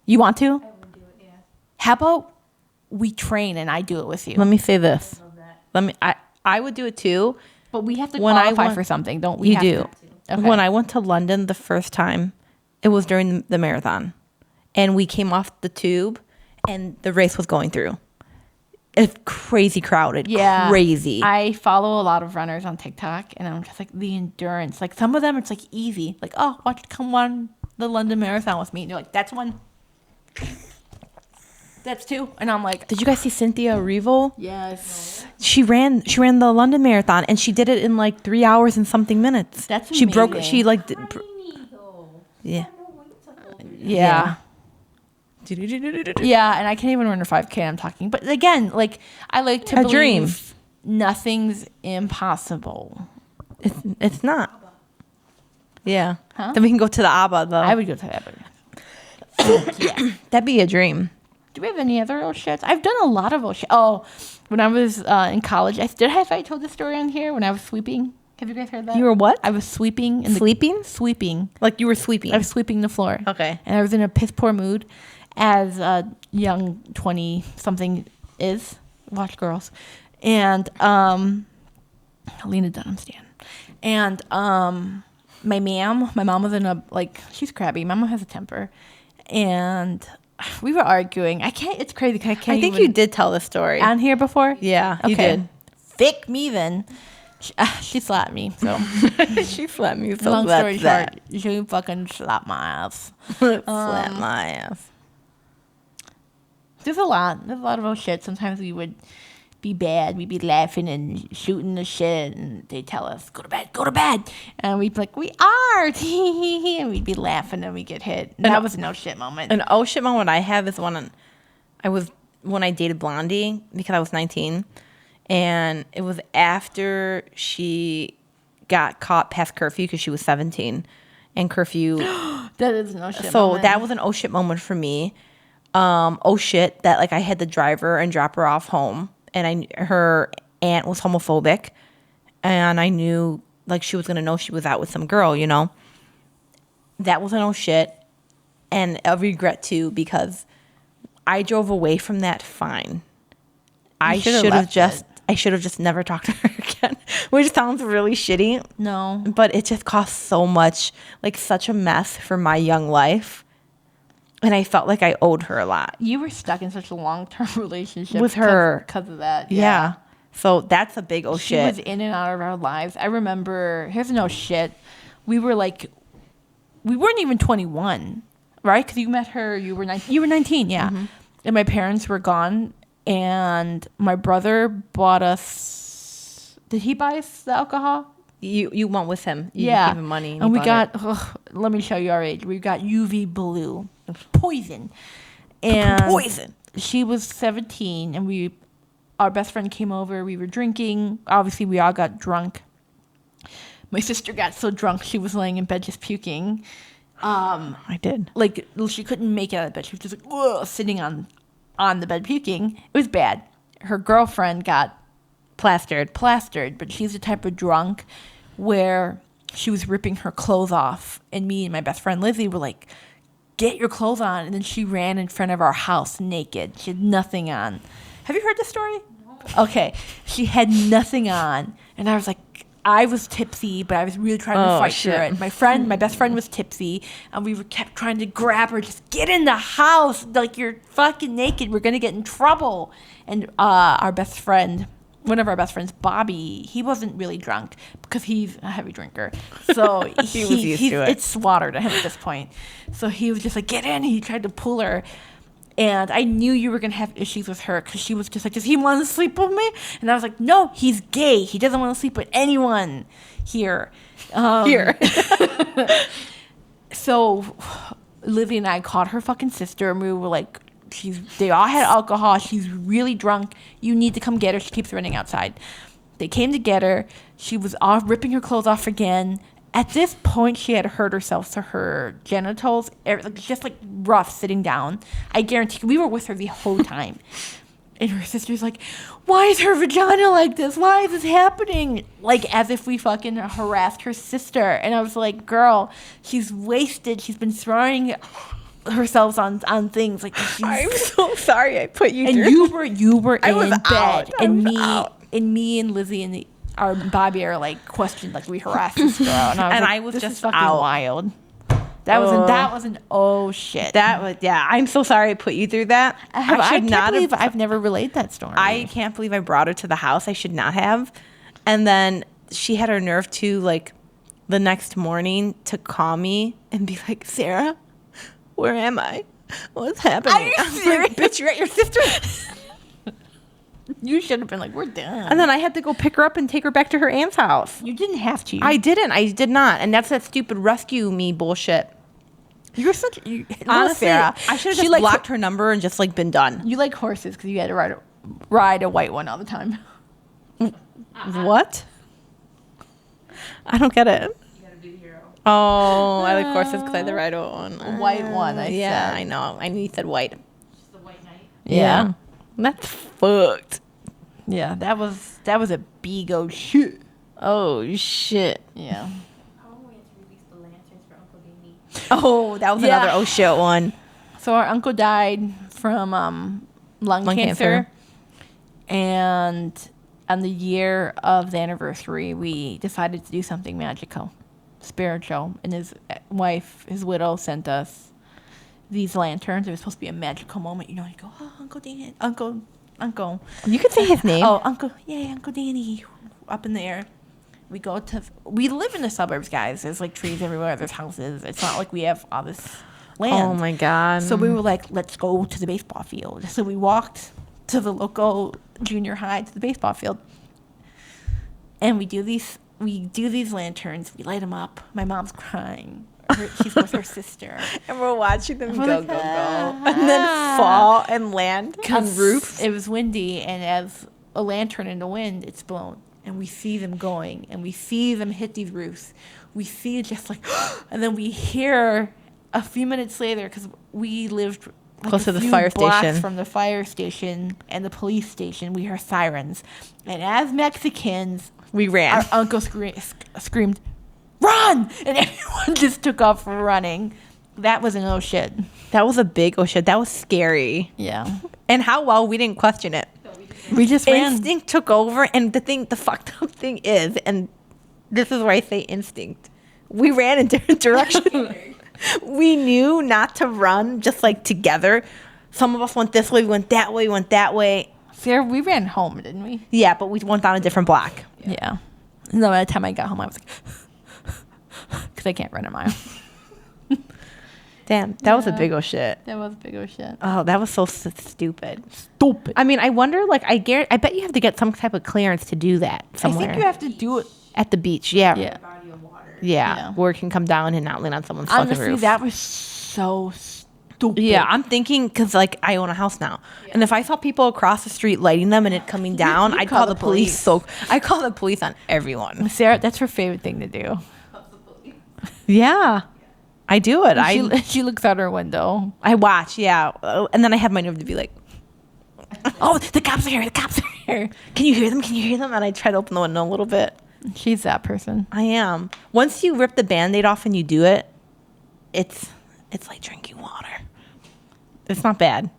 You want to? I would do it, yeah. How about we train and I do it with you? Let me say this. I would do it too. But we have to qualify for something, don't we? You do. Okay. When I went to London the first time, it was during the marathon. And we came off the tube and the race was going through. It's crazy crowded. Yeah. Crazy. I follow a lot of runners on TikTok and I'm just like, the endurance. Like some of them, it's like easy. Like, oh, come on the London Marathon with me. And you're like, that's one. That's two. And I'm like, did you guys see Cynthia Erivo? Yes. She ran the London Marathon and she did it in like 3 hours and something minutes. That's amazing. Yeah. Yeah. Yeah, and I can't even run a 5K. I'm talking, but again, like I like to believe nothing's impossible. It's not. Yeah. Huh? Then we can go to the ABBA though. I would go to the ABBA. Yeah, that'd be a dream. Do we have any other little shits? I've done a lot of little shit. Oh, when I was in college, I told this story on here when I was sweeping. Have you guys heard that? You were what? I was sweeping. Sweeping? Like you were sweeping? I was sweeping the floor. Okay. And I was in a piss poor mood, as a young 20-something is. Watch girls. And Lena Dunham stan. And my mom was in a, like, she's crabby. My mom has a temper. And we were arguing. It's crazy. I think you did tell the story on here before. Yeah, you did. Thick me then. She slapped me. So she slapped me. So long story short, she fucking slapped my ass. Slapped my ass. There's a lot of old shit. Sometimes we would be bad. We'd be laughing and shooting the shit, and they'd tell us, go to bed. And we'd be like, we are. And we'd be laughing and we'd get hit. And that was a no shit moment. An oh shit moment I have is when I dated Blondie because I was 19. And it was after she got caught past curfew because she was 17. And curfew. That is an oh shit So moment. that was an oh shit moment for me. Oh shit that like I had to drive her and drop her off home. And her aunt was homophobic. And I knew like she was going to know she was out with some girl, you know. That was an oh shit. And a regret too because I drove away from that fine. I should have just never talked to her again, which sounds really shitty. No. But it just cost so much, like such a mess for my young life. And I felt like I owed her a lot. You were stuck in such a long-term relationship With her. because of that. Yeah. So that's a big oh She shit. was in and out of our lives. I remember, here's no shit. We weren't even 21, right? Because you met her, you were 19, yeah. Mm-hmm. And my parents were gone. And my brother bought us. Did he buy us the alcohol? You went with him. You Yeah. gave him money. And we got. Let me show you our age. We got UV blue, poison, and poison. She was 17, and our best friend came over. We were drinking. Obviously, we all got drunk. My sister got so drunk she was laying in bed just puking. I did. Like she couldn't make it out of bed. She was just like whoa, sitting on the bed puking. It was bad. Her girlfriend got plastered, but she's the type of drunk where she was ripping her clothes off, and me and my best friend Lizzie were like, get your clothes on. And then she ran in front of our house naked. She had nothing on. Have you heard this story? No. Okay. She had nothing on, and I was like, I was tipsy, but I was really trying to fight through it. My best friend was tipsy, and we kept trying to grab her. Just get in the house, like you're fucking naked. We're gonna get in trouble. And our best friend, one of our best friends, Bobby, he wasn't really drunk because he's a heavy drinker. So he was used to it. It's slaughter to him at this point. So he was just like, get in. He tried to pull her. And I knew you were going to have issues with her because she was just like, does he want to sleep with me? And I was like, no, he's gay. He doesn't want to sleep with anyone here. So Livy and I caught her fucking sister, and we were like, they all had alcohol. She's really drunk. You need to come get her. She keeps running outside. They came to get her. She was off, ripping her clothes off again. At this point, she had hurt herself, so her genitals, just like rough sitting down. I guarantee we were with her the whole time. And her sister's like, why is her vagina like this? Why is this happening? Like, as if we fucking harassed her sister. And I was like, girl, she's wasted. She's been throwing herself on things. Like, I'm so sorry I put you through. And you were in bed. Out. And me and Lizzie and our Bobby are like questioned, like we harassed this girl. And I was just is fucking out. wild. That was an oh shit. I'm so sorry I put you through that. I've never relayed that story. I can't believe I brought her to the house. I should not have. And then she had her nerve to like the next morning to call me and be like, Sarah, where am I? What's happening? Are you serious? Like, bitch, you're at your sister's. You should have been like, we're done. And then I had to go pick her up and take her back to her aunt's house. You didn't have to. I didn't. I did not. And that's that stupid rescue me bullshit. You're such. Honestly, Sarah, I should have just blocked her number and just like been done. You like horses because you had to ride a white one all the time. What? I don't get it. Oh, I like horses because I had to ride a one. A white one, I said. I know. I knew you said white. Just the white knight. Yeah. That's fucked. Yeah, that was a big old shit. Oh, shit. Yeah. Oh, that was another oh shit one. So our uncle died from lung cancer. And on the year of the anniversary, we decided to do something magical, spiritual. And his wife, his widow, sent us these lanterns. It was supposed to be a magical moment. You know, you go, oh, Uncle Dan, Uncle. You could say his name. Oh, Uncle Danny, up in the air. We live in the suburbs, guys. There's like trees everywhere. There's houses. It's not like we have all this land. Oh my God. So we were like, let's go to the baseball field. So we walked to the local junior high to the baseball field. And we do these lanterns. We light them up. My mom's crying. She's with her sister. And we're watching them go, like, go. And then fall and land on roofs. It was windy, and as a lantern in the wind, it's blown. And we see them going, and we see them hit these roofs. We see it just like, and then we hear a few minutes later, because we lived like close to the few fire blocks station. from the fire station and the police station, we hear sirens. And as Mexicans, We ran. our uncle screamed, "Run!" And everyone just took off running. That was an oh shit. That was a big oh shit. That was scary. Yeah. And how well we didn't question it. We just ran. Instinct took over, and the fucked up thing is, and this is where I say instinct. We ran in different directions. We knew not to run just like together. Some of us went this way, we went that way, Sarah, we ran home, didn't we? Yeah, but we went down a different block. Yeah. No, by the time I got home, I was like, because I can't run a mile. Damn, that was a big old shit. That was big old shit. Oh, that was so stupid. Stupid. I mean, I wonder, like, I bet you have to get some type of clearance to do that somewhere. I think you have to do it. At the beach, yeah. Yeah. Yeah, where it can come down and not land on someone's fucking Honestly, roof. that was so stupid. Yeah, I'm thinking, because, like, I own a house now. And if I saw people across the street lighting them and it coming down, you'd I'd call the police. police. I call the police on everyone. Sarah, that's her favorite thing to do. Yeah, I do it. She looks out her window. I watch, yeah. And then I have my nerve to be like, oh, the cops are here, the cops are here. Can you hear them? Can you hear them? And I try to open the window a little bit. She's that person. I am. Once you rip the Band-Aid off and you do it, it's like drinking water. It's not bad.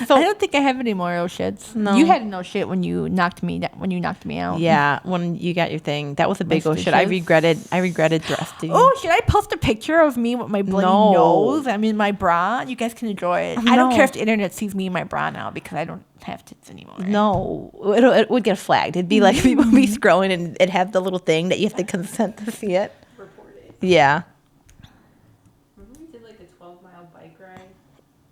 So I don't think I have any more oh shits. No. You had an oh shit when you knocked me out. Yeah, when you got your thing, that was a big My oh shit. I stitches. regretted dressing. Oh, should I post a picture of me with my bloody No. nose? I'm in my bra. You guys can enjoy it. I don't No. care if the internet sees me in my bra now because I don't have tits anymore. No, it would get flagged. It'd be like people be scrolling and it'd have the little thing that you have to consent to see it. Report it. Yeah. Remember we did like a 12-mile bike ride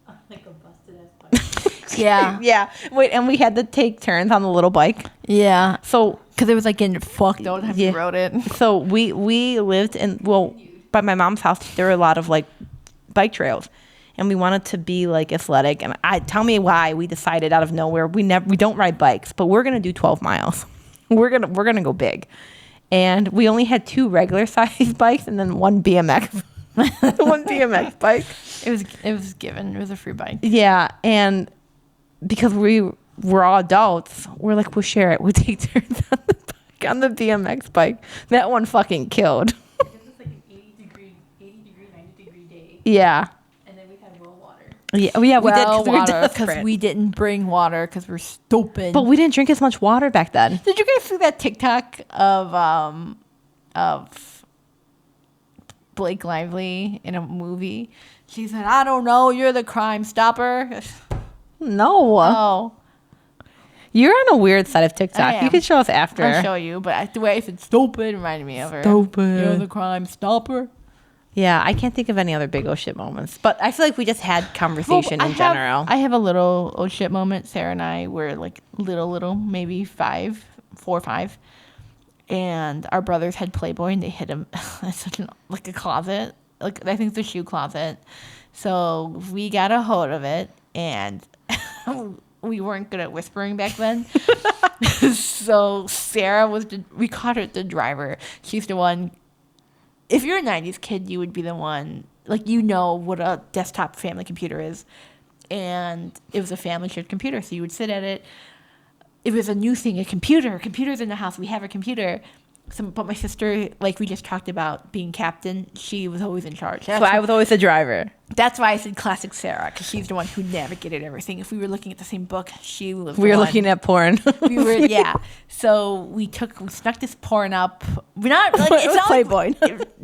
on like a busted ass bike? Yeah. Yeah. Wait, and we had to take turns on the little bike. Yeah. So Because it was like getting fucked all the time Yeah. you rode it. So we lived in, well, by my mom's house, there were a lot of like bike trails, and we wanted to be like athletic. And tell me why we decided out of nowhere we don't ride bikes, but we're gonna do 12 miles. We're gonna go big, and we only had 2 regular size bikes and then one BMX, one BMX bike. It was given. It was a free bike. Yeah, and because we're all adults, we're like, we'll share it. We'll take turns on the BMX bike. That one fucking killed. Because it's like an 80 degree, 90 degree day. Yeah. And then we had well water. Yeah, we did Well, because we were water because desperate. we didn't bring water because we're stupid. But we didn't drink as much water back then. Did you guys see that TikTok of Blake Lively in a movie? She said, "I don't know, you're the Crime Stopper." No. Oh, You're on a weird side of I TikTok. am. You can show us after. I'll show you. But the way I said "stupid" reminded me of her. Stupid. You're the Crime Stopper. Yeah, I can't think of any other big oh shit moments. But I feel like we just had conversation in general. I have a little oh shit moment. Sarah and I were like little, maybe 4 or 5. And our brothers had Playboy and they hid him in such like a closet. Like I think it's a shoe closet. So we got a hold of it and we weren't good at whispering back then. So Sarah we caught her the driver. She's the one. If you're a 90s kid, you would be the one, like, you know what a desktop family computer is. And it was a family shared computer, so you would sit at it. It was a new thing, a computer. Computer's in the house. We have a computer. But my sister, like we just talked about being captain, she was always in charge. So I was always the driver. That's why I said classic Sarah, because she's the one who navigated everything. If we were looking at the same book, she was the We were one. looking at porn. We were, yeah. So we snuck this porn up. We're not like It it's was not Playboy.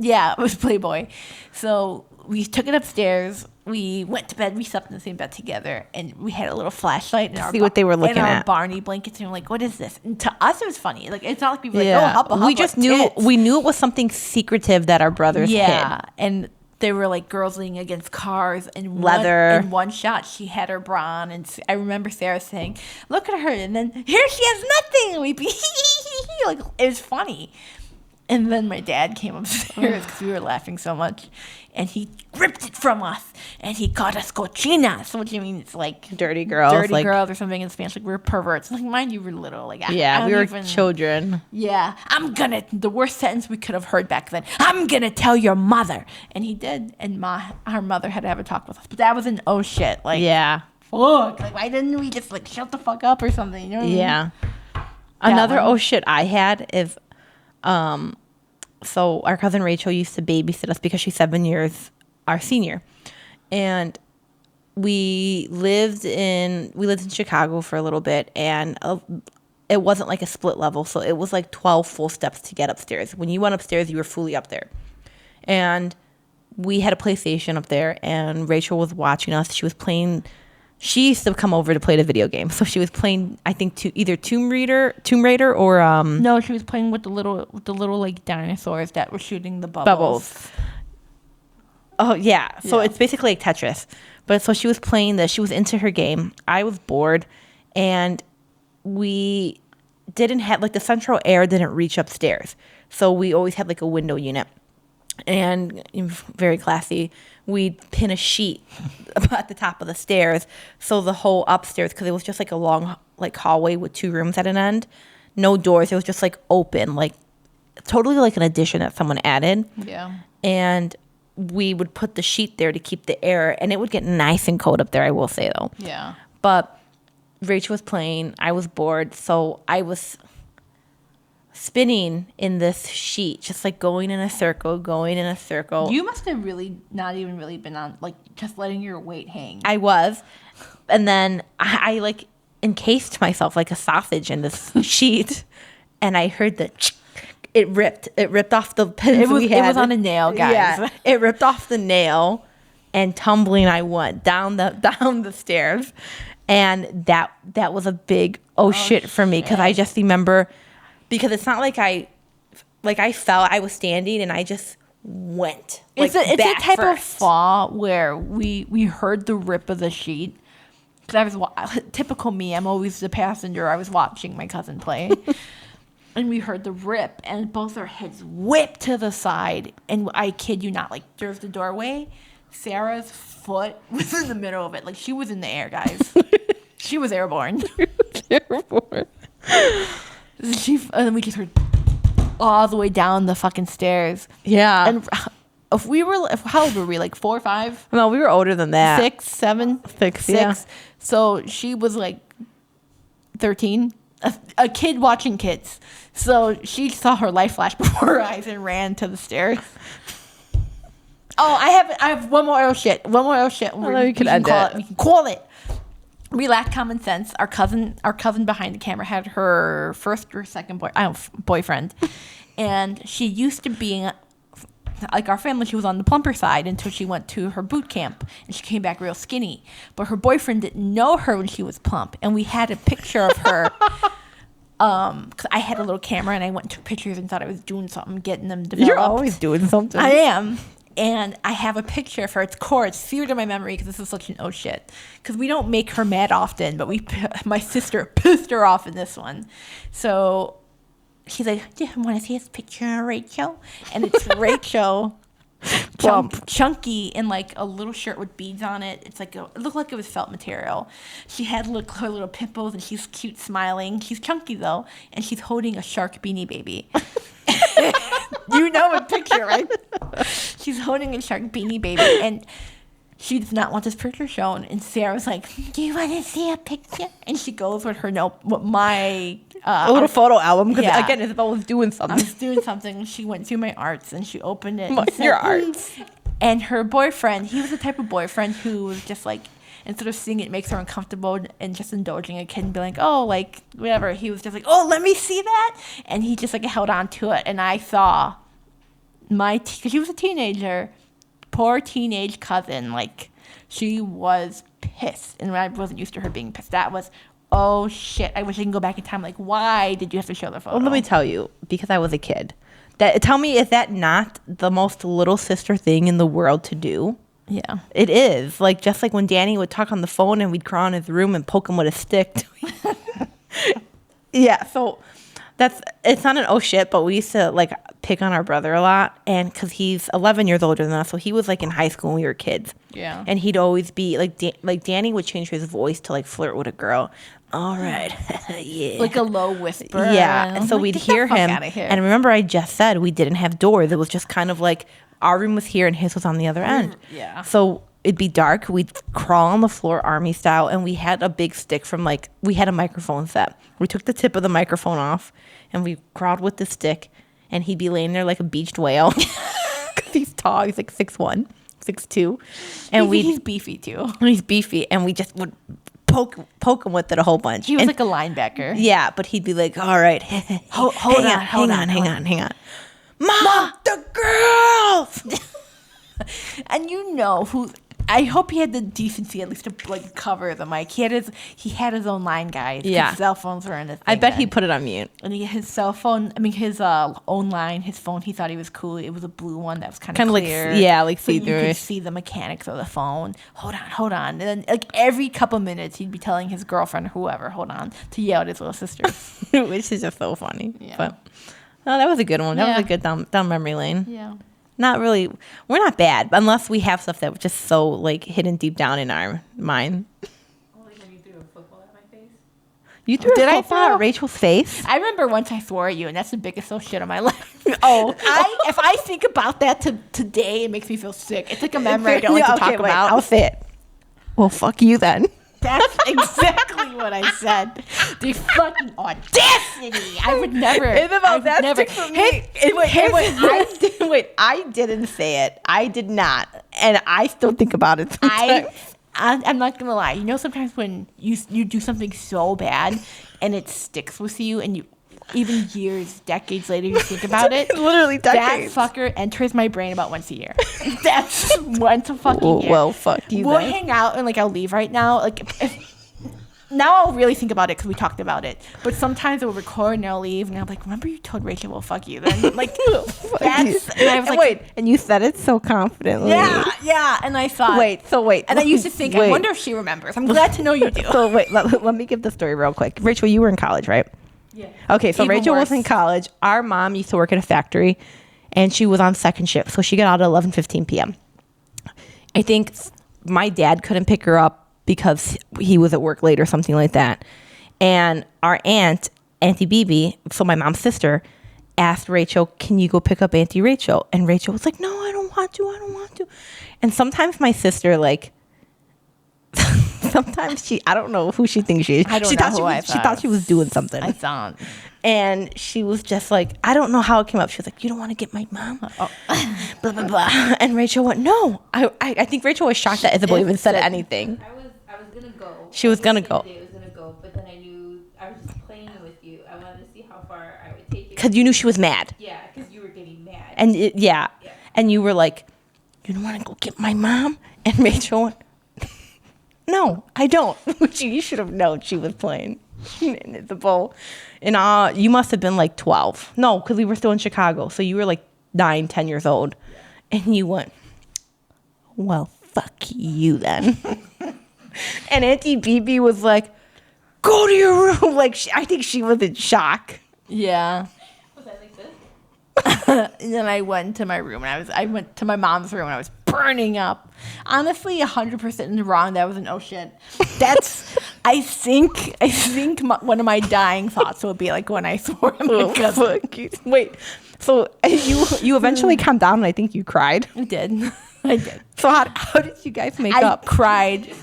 Yeah, it was Playboy. So we took it upstairs. We went to bed. We slept in the same bed together, and we had a little flashlight in our see what they were looking in our at. Barney blankets. And we're like, "What is this?" And to us, it was funny. Like it's not like we were Yeah. like, "Oh, hubba, hubba, we just knew tits." we knew it was something secretive that our brothers Yeah, hid. and they were like girls leaning against cars and Leather. In one shot, she had her bra on, and I remember Sarah saying, "Look at her," and then here she has nothing. And we'd be like, it was funny. And then my dad came upstairs because we were laughing so much, and he ripped it from us, and he called us cochinas, which means like Dirty girls. dirty girls or something in Spanish. Like we were perverts. Like mind you, we were little. Like I We were even, children. Yeah, the worst sentence we could have heard back then. I'm gonna tell your mother, and he did, and our mother had to have a talk with us. But that was an oh shit. Like Yeah. fuck. Like why didn't we just like shut the fuck up or something? You know what I mean? Yeah. Another one. oh shit I had is, so our cousin Rachel used to babysit us because she's 7 years our senior, and we lived in Chicago for a little bit, and it wasn't like a split level, so it was like 12 full steps to get upstairs. When you went upstairs, you were fully up there, and we had a PlayStation up there, and Rachel was watching us. She was playing. She used to come over to play the video game, so she was playing. I think either Tomb Raider, or No, she was playing with the little like dinosaurs that were shooting the bubbles. Oh yeah, so Yeah. it's basically like Tetris. But so she was playing this. She was into her game. I was bored, and we didn't have like the central air didn't reach upstairs, so we always had like a window unit. And very classy, we'd pin a sheet at the top of the stairs, so the whole upstairs, because it was just like a long like hallway with 2 rooms at an end, no doors. It was just like open, like totally like an addition that someone added. Yeah. And we would put the sheet there to keep the air, and it would get nice and cold up there, I will say though. Yeah. But Rachel was playing, I was bored, so I was spinning in this sheet, just like going in a circle. You must have really not even really been on like just letting your weight hang. I was. And then I like encased myself like a sausage in this sheet, and I heard the it ripped off the pins we had. It was on a nail, guys. Yeah, it ripped off the nail, and tumbling I went down the stairs, and that was a big shit for me, because I just remember, because it's not like I fell, I was standing and I just went. It's like, a back type of first. fall where we heard the rip of the sheet. Because typical me, I'm always the passenger. I was watching my cousin play. And we heard the rip, and both our heads whipped to the side. And I kid you not, like, there's the doorway. Sarah's foot was in the middle of it. Like, she was in the air, guys. She was airborne. And then we just heard all the way down the fucking stairs. Yeah. And how old were we? Like 4 or 5? No, we were older than that. 6, 7? 6, yeah. So she was like 13. A kid watching kids. So she saw her life flash before her eyes and ran to the stairs. Oh, I have one more shit. You can end it. We can call it. We lacked common sense. Our cousin behind the camera had her first or second boyfriend, and she used to be like our family. She was on the plumper side until she went to her boot camp, and she came back real skinny. But her boyfriend didn't know her when she was plump, and we had a picture of her. Cause I had a little camera, and I went and took pictures and thought I was doing something, getting them developed. You're always doing something. I am. And I have a picture of her. It's core. It's seared in my memory because this is such an oh shit. Because we don't make her mad often, but my sister pissed her off in this one. So she's like, "Do you want to see this picture of Rachel?" And it's Rachel, chunky, in like a little shirt with beads on it. It looked like it was felt material. She had her little pimples, and she's cute, smiling. She's chunky though, and she's holding a shark beanie baby. You know a picture, right? She's holding a shark beanie baby, and she does not want this picture shown. And Sarah was like, "Do you want to see a picture?" And she goes with her my a little photo album, because yeah. again, Isabel was doing I something. was doing something. She went through my arts and she opened it. And Your arts. And her boyfriend, he was the type of boyfriend who was just like, instead of seeing it makes her uncomfortable and just indulging a kid and be like, oh, like, whatever. He was just like, oh, let me see that. And he just like held on to it. And I saw because she was a teenager, poor teenage cousin, like, she was pissed. And I wasn't used to her being pissed. That was, oh, shit. I wish I can go back in time. Like, why did you have to show the photo? Well, let me tell you, because I was a kid. Tell me, is that not the most little sister thing in the world to do? Yeah. It is. Like, just like when Danny would talk on the phone and we'd crawl in his room and poke him with a stick. Yeah, so It's not an oh shit, but we used to like pick on our brother a lot, and because he's 11 years older than us, so he was like in high school when we were kids. Yeah. And he'd always be like, like Danny would change his voice to like flirt with a girl. All right, yeah, Like a low whisper. yeah. And so like, we'd "Get the hear fuck him. outta here." And remember, I just said we didn't have doors. It was just kind of like our room was here and his was on the other end. Yeah. So it'd be dark. We'd crawl on the floor, army style, and we had a big stick from like we had a microphone set. We took the tip of the microphone off, and we crawled with the stick, and he'd be laying there like a beached whale. 'Cause he's tall. He's like 6'1", 6'2", and he's beefy too. he's beefy, and we just would poke him with it a whole bunch. He was And- like a linebacker. yeah, but he'd be like, all right, Hold on. hang on. Mom, the girls! And you know who? I hope he had the decency at least to like cover the mic. He had his own line, guys. 'cause Yeah. cell phones were in the thing. I bet he then. put it on mute. And his cell phone. I mean, his own line. His phone. He thought he was cool. It was a blue one that was kind of Like, clear. yeah, like so you see-through. could see the mechanics of the phone. Hold on. And then like every couple minutes, he'd be telling his girlfriend or whoever, hold on, to yell at his little sister. Which is just so funny. Yeah. But oh, that was a good one. That Yeah. was a good down memory lane. Yeah. Not really. We're not bad, unless we have stuff that was just so like hidden deep down in our mind. Only when you threw a football at my face. You threw Did a I football throw- at Rachel's face? I remember once I swore at you, and that's the biggest little shit of my life. Oh. If I think about that today, it makes me feel sick. It's like a memory I don't like to talk about. I'll say it. Well, fuck you then. That's exactly what I said. The fucking audacity! I would never. Isabel, that's never. for me. I didn't say it. I did not, and I still think about it. Sometimes. I'm not gonna lie. You know, sometimes when you do something so bad and it sticks with you, and you even years, decades later, you think about it. Literally decades. That fucker enters my brain about once a year. That's once a fucking year. Well, fuck you. We'll then. hang out and like I'll leave right now. Like now I'll really think about it because we talked about it. But sometimes I'll record and I'll leave and I'm like, remember you told Rachel, well, fuck you. Then like that's and I was like, wait, and you said it so confidently. yeah. And I thought, Wait. and I used to think, I wonder if she remembers. I'm glad to know you do. So wait, let me give the story real quick. Rachel, you were in college, right? Yeah. Okay, so Even Rachel was worse. in college. Our mom used to work at a factory, and she was on second shift, so she got out at 11:15 p.m. I think my dad couldn't pick her up because he was at work late or something like that. And our Auntie Bibi, so my mom's sister, asked Rachel, can you go pick up Auntie Rachel? And Rachel was like, no, I don't want to. And sometimes my sister, like, sometimes I don't know who she thinks she is. I don't she know thought who she I was, she thought. thought she was doing something. I thought. And she was just like, I don't know how it came up. She was like, you don't want to get my mom? Oh. Blah, blah, blah. And Rachel went, no. I think Rachel was shocked that Isabel even said anything. I was gonna go. She was gonna go. I was gonna go, but then I knew I was just playing with you. I wanted to see how far I would take it. Because you knew she was mad. Yeah, because you were getting mad. And yeah. And you were like, you don't want to go get my mom? And Rachel went, no, I don't. Which you should have known she was playing. And Isabel, and you must have been like 12. No, because we were still in Chicago. So you were like 9, 10 years old. And you went, well, fuck you then. And Auntie Bibi was like, go to your room. Like, I think she was in shock. Yeah. Was I like this? And then I went into my room and I went to my mom's room and I was burning up. Honestly, 100% in the wrong. That was an oh shit. That's I think one of my dying thoughts would be like when I swore at my cousin. Wait, so you eventually calmed down and I think you cried. I did. I did. So how did you guys make I up? cried.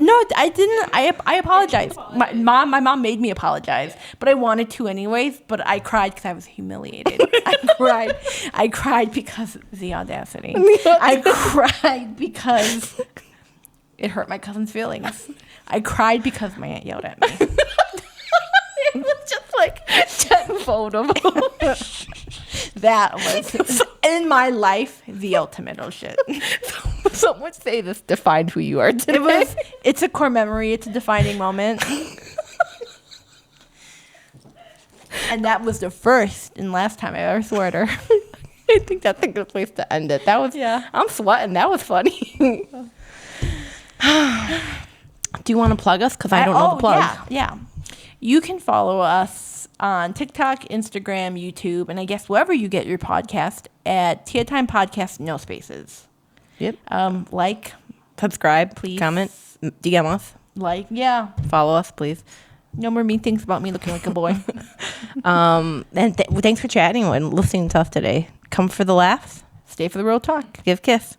No, I didn't. I apologized. My mom made me apologize, but I wanted to anyways. But I cried because I was humiliated. I cried because of the audacity. I cried because it hurt my cousin's feelings. I cried because my aunt yelled at me. It was just like tenfold of That was in my life the ultimate oh shit. Some would say this defined who you are today. It's a core memory. It's a defining moment. And that was the first and last time I ever swore at her. I think that's a good place to end it. That was I'm sweating. That was funny. Do you want to plug us? Because I don't know the plug. Yeah. You can follow us on TikTok, Instagram, YouTube, and I guess wherever you get your podcast at Tia Time Podcast, no spaces. Yep. Like, Subscribe, Please. comment, DM us, yeah. follow us, please. No more mean things about me looking like a boy. And thanks for chatting and listening to us today. Come for the laughs. Stay for the real talk. Give a kiss.